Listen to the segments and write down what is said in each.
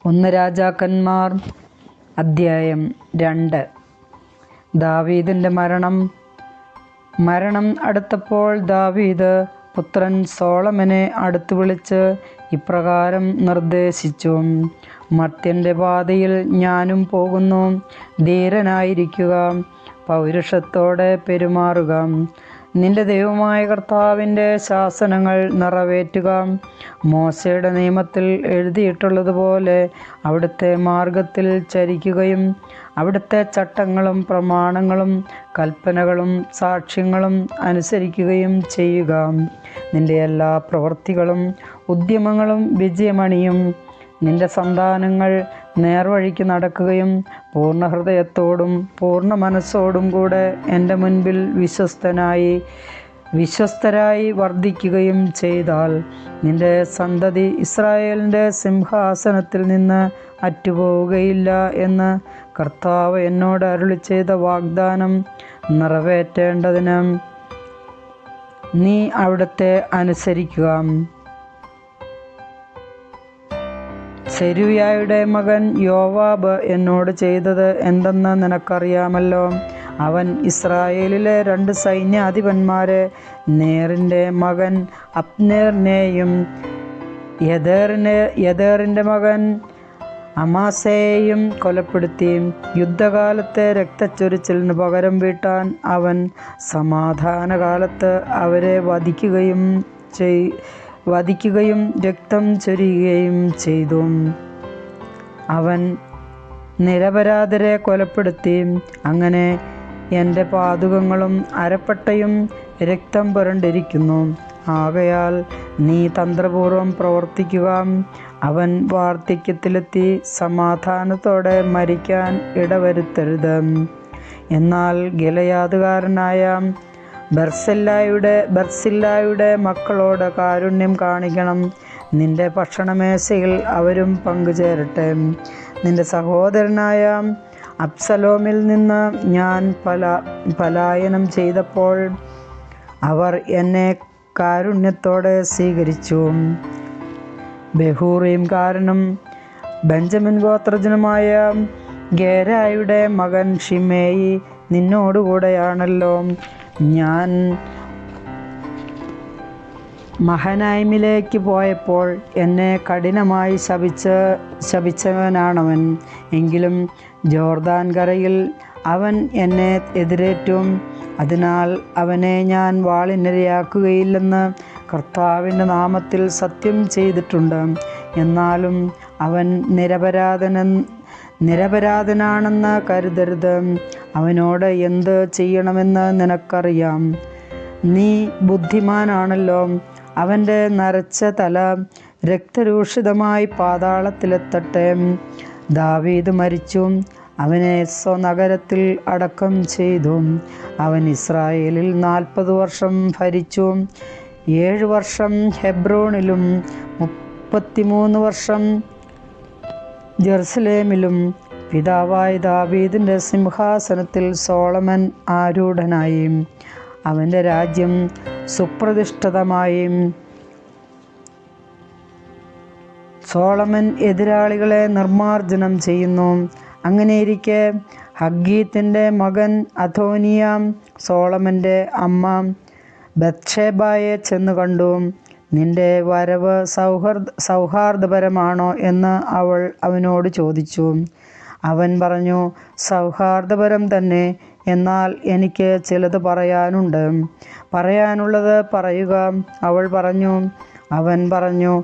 ഒന്ന് രാജാക്കന്മാർ അദ്ധ്യായം 2. ദാവീദിൻ്റെ മരണം അടുത്തപ്പോൾ ദാവീദ് പുത്രൻ സോളമനെ അടുത്ത് വിളിച്ച് ഇപ്രകാരം നിർദ്ദേശിച്ചു: മർത്യൻ്റെ പാതയിൽ ഞാനും പോകുന്നു. ധീരനായിരിക്കുക, പൗരുഷത്തോടെ പെരുമാറുക. നിന്റെ ദൈവമായ കർത്താവിൻ്റെ ശാസനങ്ങൾ നിറവേറ്റുക. മോശയുടെ നിയമത്തിൽ എഴുതിയിട്ടുള്ളതുപോലെ അവിടുത്തെ മാർഗത്തിൽ ചരിക്കുകയും അവിടുത്തെ ചട്ടങ്ങളും പ്രമാണങ്ങളും കൽപ്പനകളും സാക്ഷ്യങ്ങളും അനുസരിക്കുകയും ചെയ്യുക. നിന്റെ എല്ലാ പ്രവൃത്തികളും ഉദ്യമങ്ങളും വിജയമണിയും. നിന്റെ സന്താനങ്ങൾ നേർവഴിക്ക് നടക്കുകയും പൂർണ്ണ ഹൃദയത്തോടും പൂർണ്ണ മനസ്സോടും കൂടെ എൻ്റെ മുൻപിൽ വിശ്വസ്തരായി വർദ്ധിക്കുകയും ചെയ്താൽ നിന്റെ സന്തതി ഇസ്രായേലിൻ്റെ സിംഹാസനത്തിൽ നിന്ന് അറ്റുപോവുകയില്ല എന്ന് കർത്താവ് എന്നോട് അരുളി ചെയ്ത വാഗ്ദാനം നിറവേറ്റേണ്ടതിന് നീ അവിടുത്തെ അനുസരിക്കുക. സെരൂയയുടെ മകൻ യോവാബ് എന്നോട് ചെയ്തത് എന്തെന്ന് നിനക്കറിയാമല്ലോ. അവൻ ഇസ്രായേലിലെ 2 സൈന്യാധിപന്മാരെ, നേറിൻ്റെ മകൻ അബ്നേറിനെയും യദേറിൻ്റെ മകൻ അമാസയെയും കൊലപ്പെടുത്തി. യുദ്ധകാലത്തെ രക്തച്ചൊരിച്ചിലിന് പകരം വീട്ടാൻ അവൻ സമാധാനകാലത്ത് അവരെ വധിക്കുകയും രക്തം ചൊരിയുകയും ചെയ്തു. അവൻ നിരപരാധരെ കൊലപ്പെടുത്തി. അങ്ങനെ എൻ്റെ പാദുകങ്ങളും അരപ്പട്ടയും രക്തം പുരണ്ടിരിക്കുന്നു. ആകയാൽ നീ തന്ത്രപൂർവം പ്രവർത്തിക്കുക. അവൻ വാർദ്ധക്യത്തിലെത്തി സമാധാനത്തോടെ മരിക്കാൻ ഇടവരുത്തരുത്. എന്നാൽ ഗിലെയാദുകാരനായ ബർസില്ലായുടെ മക്കളോട് കാരുണ്യം കാണിക്കണം. നിന്റെ ഭക്ഷണമേശയിൽ അവരും പങ്കുചേരട്ടെ. നിന്റെ സഹോദരനായ അബ്സലോമിൽ നിന്ന് ഞാൻ പലായനം ചെയ്തപ്പോൾ അവർ എന്നെ കാരുണ്യത്തോടെ സ്വീകരിച്ചു. ബഹൂറീംകാരനും ബെഞ്ചമിൻ ഗോത്രജനുമായ ഗേരായുടെ മകൻ ഷിമേയി നിന്നോടുകൂടെയാണല്ലോ. ഞാൻ മഹനൈമിലേക്ക് പോയപ്പോൾ എന്നെ കഠിനമായി ശപിച്ചവനാണവൻ. എങ്കിലും ജോർദാൻ കരയിൽ അവൻ എന്നെ എതിരേറ്റു. അതിനാൽ അവനെ ഞാൻ വാളിനിരയാക്കുകയില്ലെന്ന് കർത്താവിൻ്റെ നാമത്തിൽ സത്യം ചെയ്തിട്ടുണ്ട്. എന്നാലും അവൻ നിരപരാധനാണെന്ന് കരുതരുത്. അവനോട് എന്ത് ചെയ്യണമെന്ന് നിനക്കറിയാം. നീ ബുദ്ധിമാനാണല്ലോ. അവൻ്റെ നരച്ച തല രക്തരൂഷിതമായി പാതാളത്തിലെത്തട്ടെ. ദാവീദ് മരിച്ചു. അവനെ സ്വനഗരത്തിൽ അടക്കം ചെയ്തു. അവൻ ഇസ്രായേലിൽ 40 വർഷം ഭരിച്ചു. 7 വർഷം ഹെബ്രോണിലും 33 വർഷം ജെറുസലേമിലും. പിതാവായ ദാവീദിൻ്റെ സിംഹാസനത്തിൽ സോളമൻ ആരൂഢനായി. അവൻ്റെ രാജ്യം സുപ്രതിഷ്ഠിതമായി. സോളമൻ എതിരാളികളെ നിർമ്മാർജ്ജനം ചെയ്യുന്നു. അങ്ങനെയിരിക്കെ ഹഗ്ഗീത്തിൻ്റെ മകൻ അദോനിയാം സോളമൻ്റെ അമ്മ ബത്ഷേബയെ ചെന്ന് കണ്ടു. നിന്റെ വരവ് സൗഹാർദ്ദപരമാണോ എന്ന് അവൾ അവനോട് ചോദിച്ചു. അവൻ പറഞ്ഞു, സൗഹാർദ്ദപരം തന്നെ. എന്നാൽ എനിക്ക് ചിലത് പറയാനുണ്ട്. പറയാനുള്ളത് പറയുക. അവൻ പറഞ്ഞു,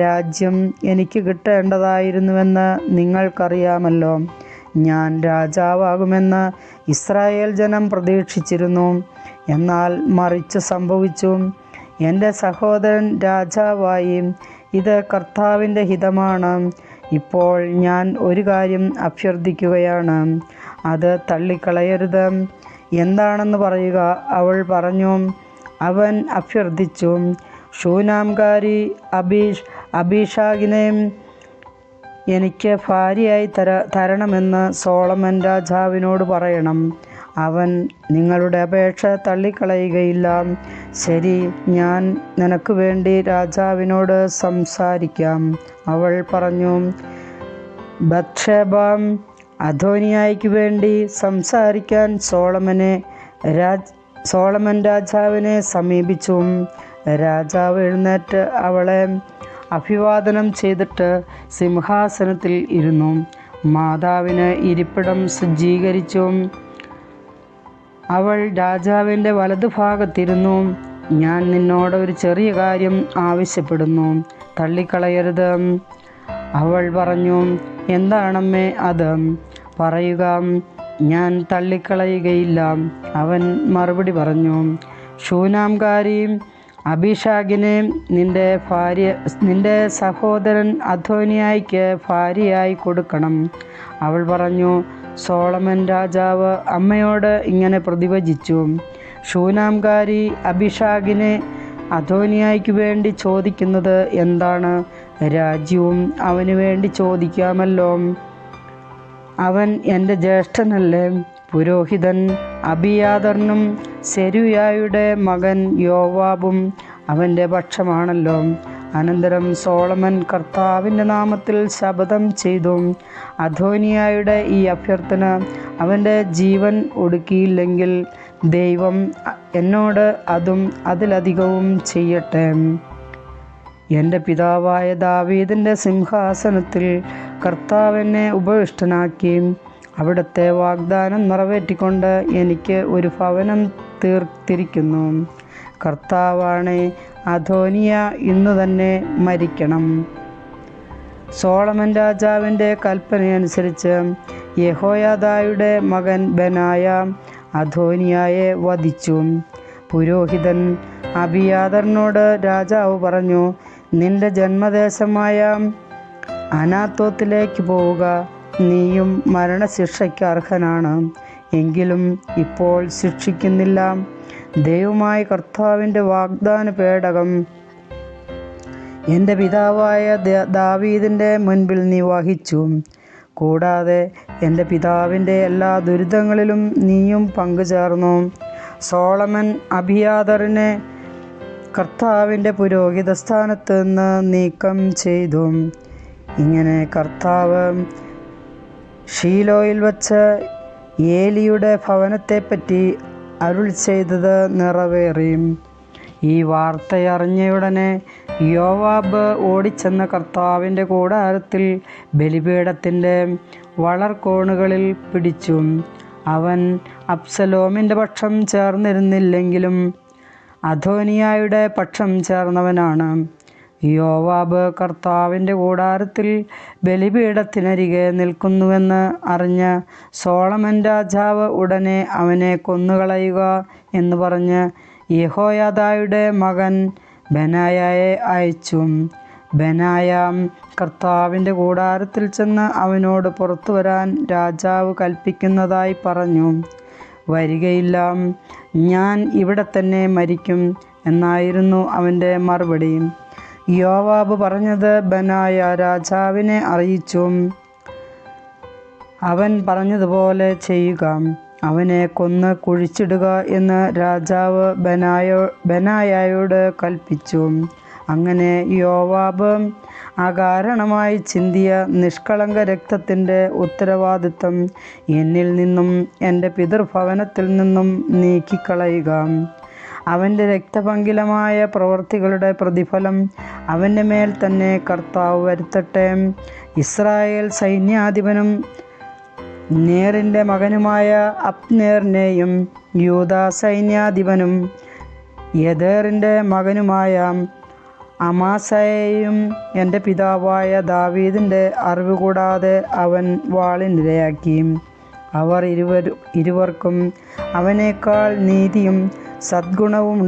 രാജ്യം എനിക്ക് കിട്ടേണ്ടതായിരുന്നുവെന്ന് നിങ്ങൾക്കറിയാമല്ലോ. ഞാൻ രാജാവാകുമെന്ന് ഇസ്രായേൽ ജനം പ്രതീക്ഷിച്ചിരുന്നു. എന്നാൽ മറിച്ച് സംഭവിച്ചു. എൻ്റെ സഹോദരൻ രാജാവായി. ഇത് കർത്താവിൻ്റെ ഹിതമാണ്. ഇപ്പോൾ ഞാൻ ഒരു കാര്യം അഭ്യർത്ഥിക്കുകയാണ്. അത് തള്ളിക്കളയരുത്. എന്താണെന്ന് പറയുക. അവൻ അഭ്യർത്ഥിച്ചു, ശൂനാംകാരി അബീഷാഗിനെ എനിക്ക് ഭാര്യയായി തരണമെന്ന് സോളമൻ രാജാവിനോട് പറയണം. അവൻ നിങ്ങളുടെ അപേക്ഷ തള്ളിക്കളയുകയില്ല. ശരി, ഞാൻ നിനക്ക് വേണ്ടി രാജാവിനോട് സംസാരിക്കാം. അവൾ പറഞ്ഞു, ബത്ഷേബ അദോനിയായ്ക്ക് വേണ്ടി സംസാരിക്കാൻ സോളമൻ രാജാവിനെ സമീപിച്ചു. രാജാവ് എഴുന്നേറ്റ് അവളെ അഭിവാദനം ചെയ്തിട്ട് സിംഹാസനത്തിൽ ഇരുന്നു. മാതാവിന് ഇരിപ്പിടം സജ്ജീകരിച്ചു. അവൾ രാജാവിൻ്റെ വലതുഭാഗത്തിരുന്നു. ഞാൻ നിന്നോട് ഒരു ചെറിയ കാര്യം ആവശ്യപ്പെടുന്നു, തള്ളിക്കളയരുത്. അവൾ പറഞ്ഞു, എന്താണമ്മേ അത്? പറയുക, ഞാൻ തള്ളിക്കളയുകയില്ല. അവൻ മറുപടി പറഞ്ഞു, ശൂനാംകാരി അബീഷാഗിനെ നിന്റെ സഹോദരൻ അദോനിയായ്ക്ക് ഭാര്യയായി കൊടുക്കണം. അവൾ പറഞ്ഞു, സോളമൻ രാജാവ് അമ്മയോട് ഇങ്ങനെ പ്രതിവചിച്ചു, ശൂനാംകാരി അബീഷാഗിനെ അദോനിയായ്ക്ക് വേണ്ടി ചോദിക്കുന്നത് എന്താണ്? രാജ്യവും അവന് വേണ്ടി ചോദിക്കാമല്ലോ. അവൻ എൻ്റെ ജ്യേഷ്ഠനല്ലേ? പുരോഹിതൻ അബിയാതറിനും സെരൂയായുടെ മകൻ യോവാബും അവൻ്റെ പക്ഷമാണല്ലോ. അനന്തരം സോളമൻ കർത്താവിൻ്റെ നാമത്തിൽ ശപഥം ചെയ്തു, അദോനിയായുടെ ഈ അഭ്യർത്ഥന അവൻ്റെ ജീവൻ ഒടുക്കിയില്ലെങ്കിൽ ദൈവം എന്നോട് അതും അതിലധികവും ചെയ്യട്ടെ. എൻ്റെ പിതാവായ ദാവീദിൻ്റെ സിംഹാസനത്തിൽ കർത്താവ് എന്നെ ഉപവിഷ്ടനാക്കി. അവിടുത്തെ വാഗ്ദാനം നിറവേറ്റിക്കൊണ്ട് എനിക്ക് ഒരു ഭവനം തീർത്തിരിക്കുന്നു. കർത്താവാണേ, അദോനിയ ഇന്നു തന്നെ മരിക്കണം. സോളമൻ രാജാവിൻ്റെ കൽപ്പനയനുസരിച്ച് യെഹോയാദായുടെ മകൻ ബെനായ അദോനിയായെ വധിച്ചു. പുരോഹിതൻ അബിയാതറിനോട് രാജാവ് പറഞ്ഞു, നിന്റെ ജന്മദേശമായ അനാത്തോത്തിലേക്ക് പോവുക. നീയും മരണശിക്ഷയ്ക്ക് അർഹനാണ്. എങ്കിലും ഇപ്പോൾ ശിക്ഷിക്കുന്നില്ല. ദൈവമായ കർത്താവിൻ്റെ വാഗ്ദാന പേടകം എൻ്റെ പിതാവായ ദാവീദിൻ്റെ മുൻപിൽ നീ വഹിച്ചു. കൂടാതെ എൻ്റെ പിതാവിൻ്റെ എല്ലാ ദുരിതങ്ങളിലും നീയും പങ്കുചേർന്നു. സോളമൻ അബിയാതറിനെ കർത്താവിൻ്റെ പുരോഹിത സ്ഥാനത്ത് നിന്ന് നീക്കം ചെയ്തു. ഇങ്ങനെ കർത്താവ് ഷീലോയിൽ വച്ച് ഏലിയുടെ ഭവനത്തെപ്പറ്റി അരുൾ ചെയ്തത് നിറവേറി. ഈ വാർത്തയറിഞ്ഞയുടനെ യോവാബ് ഓടിച്ചെന്ന കർത്താവിൻ്റെ കൂടാരത്തിൽ ബലിപീഠത്തിൻ്റെ വളർക്കോണുകളിൽ പിടിച്ചു. അവൻ അബ്സലോമിൻ്റെ പക്ഷം ചേർന്നിരുന്നില്ലെങ്കിലും അദോനിയായുടെ പക്ഷം ചേർന്നവനാണ്. യോവാബ് കർത്താവിൻ്റെ കൂടാരത്തിൽ ബലിപീഠത്തിനരികെ നിൽക്കുന്നുവെന്ന് അറിഞ്ഞ് സോളമൻ രാജാവ് ഉടനെ അവനെ കൊന്നുകളയുക എന്ന് പറഞ്ഞ് യെഹോയാദായുടെ മകൻ ബെനായയെ അയച്ചു. ബെനായ കർത്താവിൻ്റെ കൂടാരത്തിൽ ചെന്ന് അവനോട് പുറത്തു വരാൻ രാജാവ് കൽപ്പിക്കുന്നതായി പറഞ്ഞു. വരികയില്ല, ഞാൻ ഇവിടെ തന്നെ മരിക്കും എന്നായിരുന്നു അവൻ്റെ മറുപടി. യോവാബ് പറഞ്ഞത് ബെനായ രാജാവിനെ അറിയിച്ചു. അവൻ പറഞ്ഞതുപോലെ ചെയ്യുക, അവനെ കൊന്ന് കുഴിച്ചിടുക എന്ന് രാജാവ് ബെനായയോട് കൽപ്പിച്ചു. അങ്ങനെ യോവാബ് അകാരണമായി ചിന്തിയ നിഷ്കളങ്ക രക്തത്തിൻ്റെ ഉത്തരവാദിത്വം എന്നിൽ നിന്നും എൻ്റെ പിതൃഭവനത്തിൽ നിന്നും നീക്കിക്കളയുക. അവൻ്റെ രക്തപങ്കിലമായ പ്രവൃത്തികളുടെ പ്രതിഫലം അവൻ്റെ മേൽ തന്നെ കർത്താവ് വരുത്തട്ടെ. ഇസ്രായേൽ സൈന്യാധിപനും നേറിൻ്റെ മകനുമായ അബ്നേറിനെയും യൂദാ സൈന്യാധിപനും യെതേറിൻ്റെ മകനുമായ അമാസയെയും എൻ്റെ പിതാവായ ദാവീദിൻ്റെ അറിവ് കൂടാതെ അവൻ വാളിനിരയാക്കി. അവർ ഇരുവർക്കും അവനേക്കാൾ നീതിയും സദ്ഗുണവും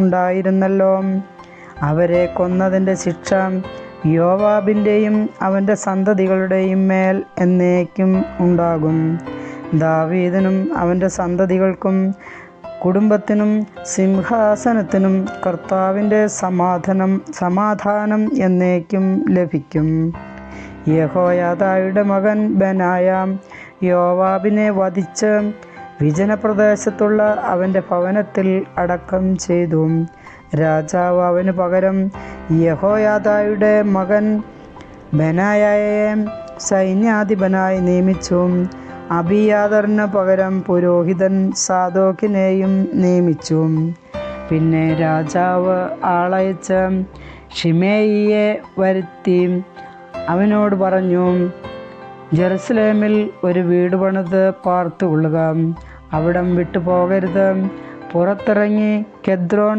ഉണ്ടായിരുന്നല്ലോ. അവരെ കൊന്നതിൻ്റെ ശിക്ഷ യോവാബിൻ്റെയും അവൻ്റെ സന്തതികളുടെയും മേൽ എന്നേക്കും ഉണ്ടാകും. ദാവീദിനും അവൻ്റെ സന്തതികൾക്കും കുടുംബത്തിനും സിംഹാസനത്തിനും കർത്താവിൻ്റെ സമാധാനം എന്നേക്കും ലഭിക്കും. യെഹോയാദായുടെ മകൻ ബെനായ യോവാബിനെ വധിച്ച് വിജനപ്രദേശത്തുള്ള അവൻ്റെ ഭവനത്തിൽ അടക്കം ചെയ്തു. രാജാവ് അവന് പകരം യെഹോയാദായുടെ മകൻ ബെനായയെ സൈന്യാധിപനായി നിയമിച്ചു. അബിയാതറിന് പകരം പുരോഹിതൻ സാദോക്കിനെയും നിയമിച്ചു. പിന്നെ രാജാവ് ആളയച്ച് ശിമേയിയെ വരുത്തി അവനോട് പറഞ്ഞു, ജെറുസലേമിൽ ഒരു വീട് പണിത് പാർത്തുകൊള്ളുക, അവിടം വിട്ടു പോകരുത്. പുറത്തിറങ്ങി കെദ്രോൻ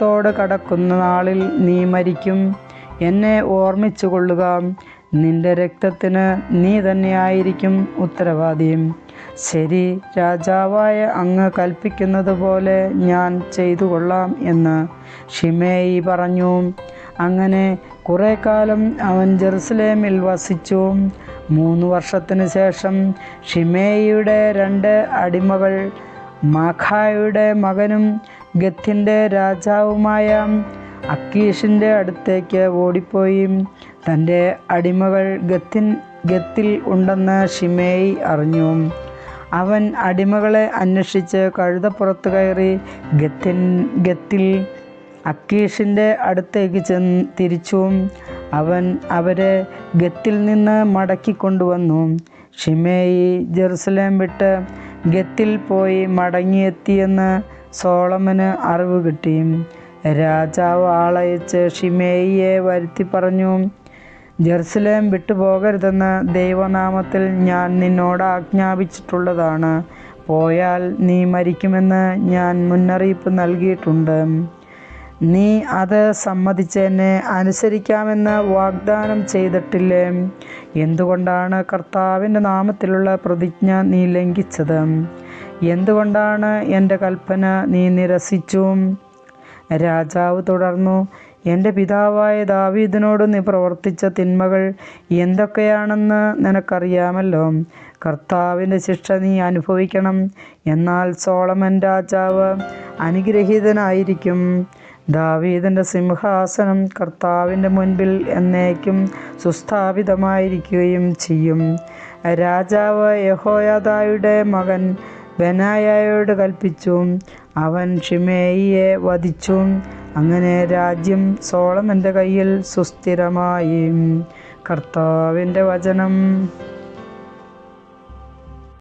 തോട് കടക്കുന്ന നാളിൽ നീ മരിക്കും. എന്നെ ഓർമ്മിച്ചു കൊള്ളുക. നിന്റെ രക്തത്തിന് നീ തന്നെയായിരിക്കും ഉത്തരവാദി. ശരി, രാജാവായ അങ്ങ് കൽപ്പിക്കുന്നത് പോലെ ഞാൻ ചെയ്തു കൊള്ളാം എന്ന് ശിമേയി പറഞ്ഞു. അങ്ങനെ കുറെ കാലം അവൻ ജെറുസലേമിൽ വസിച്ചു. 3 വർഷത്തിനു ശേഷം ശിമേയിയുടെ 2 അടിമകൾ മാഖായുടെ മകനും ഗത്തിൻ്റെ രാജാവുമായ അക്കീഷിൻ്റെ അടുത്തേക്ക് ഓടിപ്പോയി. തൻ്റെ അടിമകൾ ഗത്തിൽ ഉണ്ടെന്ന് ശിമേയി അറിഞ്ഞു. അവൻ അടിമകളെ അന്വേഷിച്ച് കഴുതപ്പുറത്ത് കയറി ഗത്തിൽ അക്കീഷിൻ്റെ അടുത്തേക്ക് തിരിച്ചു. അവൻ അവരെ ഗത്തിൽ നിന്ന് മടക്കിക്കൊണ്ടുവന്നു. ശിമേയി ജെറുസലേം വിട്ട് ഗത്തിൽ പോയി മടങ്ങിയെത്തിയെന്ന് സോളമന് അറിവ് കിട്ടി. രാജാവ് ആളയച്ച് ശിമേയിയെ വരുത്തി പറഞ്ഞു, ജെറുസലേം വിട്ടുപോകരുതെന്ന് ദൈവനാമത്തിൽ ഞാൻ നിന്നോട് ആജ്ഞാപിച്ചിട്ടുള്ളതാണ്. പോയാൽ നീ മരിക്കുമെന്ന് ഞാൻ മുന്നറിയിപ്പ് നൽകിയിട്ടുണ്ട്. നീ അത് സമ്മതിച്ച് എന്നെ അനുസരിക്കാമെന്ന് വാഗ്ദാനം ചെയ്തിട്ടില്ലേ? എന്തുകൊണ്ടാണ് കർത്താവിൻ്റെ നാമത്തിലുള്ള പ്രതിജ്ഞ നീ ലംഘിച്ചത്? എന്തുകൊണ്ടാണ് എൻ്റെ കൽപ്പന നീ നിരസിച്ചു? രാജാവ് തുടർന്നു, എൻ്റെ പിതാവായ ദാവീദിനോട് നീ പ്രവർത്തിച്ച തിന്മകൾ എന്തൊക്കെയാണെന്ന് നിനക്കറിയാമല്ലോ. കർത്താവിൻ്റെ ശിക്ഷ നീ അനുഭവിക്കണം. എന്നാൽ സോളമൻ രാജാവ് അനുഗ്രഹീതനായിരിക്കും. ദാവീദിൻ്റെ സിംഹാസനം കർത്താവിൻ്റെ മുൻപിൽ എന്നേക്കും സുസ്ഥാപിതമായിരിക്കുകയും ചെയ്യും. രാജാവ് യെഹോയാദയുടെ മകൻ ബെനായായോട് കൽപ്പിച്ചു. അവൻ ശിമേയിയെ വധിച്ചു. അങ്ങനെ രാജ്യം സോളമൻ്റെ കയ്യിൽ സുസ്ഥിരമായി. കർത്താവിൻ്റെ വചനം.